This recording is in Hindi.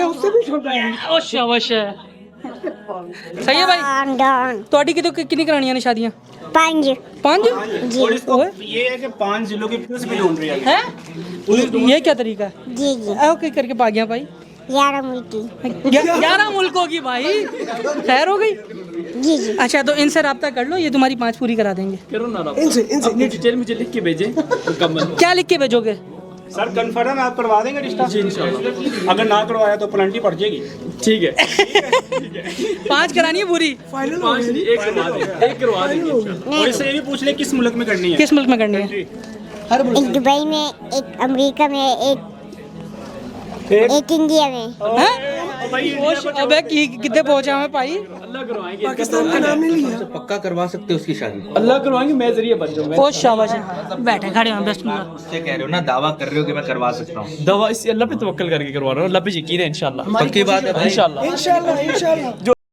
उससे भी छोटा है। ओ शाबाश है। सही है भाई। ਤੁਹਾਡੀ कितनी करानी ने शादियां? 5 5 जी ये है कि 5 जिलों की पुलिस भी ढूंढ रही है। हैं? ये क्या तरीका है? जी जी ओके करके भागियां भाई। 11 मुल्की 11 मुल्कों की भाई खैर हो गई। जी जी अच्छा तो इनसे रब्ता कर लो, ये तुम्हारी 5 पूरी करा देंगे। करो ना रब्ता। इनसे अपनी डिटेल मुझे लिख के भेजें मुकम्मल। क्या लिख के भेजोगे? सर कंफर्म आप करवा देंगे रिश्ता? जी इंशाल्लाह। अगर ना करवाया तो पेनल्टी पड़ जाएगी। ठीक है। 5 करानी है पूरी। 5 नहीं, एक करवा देंगे, एक करवा देंगे इंशाल्लाह। और इससे ये भी पूछ ले किस मुल्क में करनी है? किस मुल्क में करनी है? एक दुबई में, एक अमेरिका में, एक इंडिया में। हैं? अबे कितने पहुंचा मैं भाई? अल्लाह करवाएंगे। पाकिस्तान का नाम नहीं लिया। पक्का करवा सकते हो उसकी शादी? अल्लाह करवाएंगे, मैं जरिए बन जाऊंगा। ओ शाबाश है। बैठे खड़े हो बेस्ट में। उससे कह रहे हो ना, दावा कर रहे हो कि मैं करवा सकता हूँ। दवा इसी अल्लाह पे तवक्कल करके करवा रहा हूँ। अल्लाह पे यकीन है इंशाल्लाह। पक्की बात है भाई। इंशाल्लाह। इंशाल्लाह इंशाल्लाह।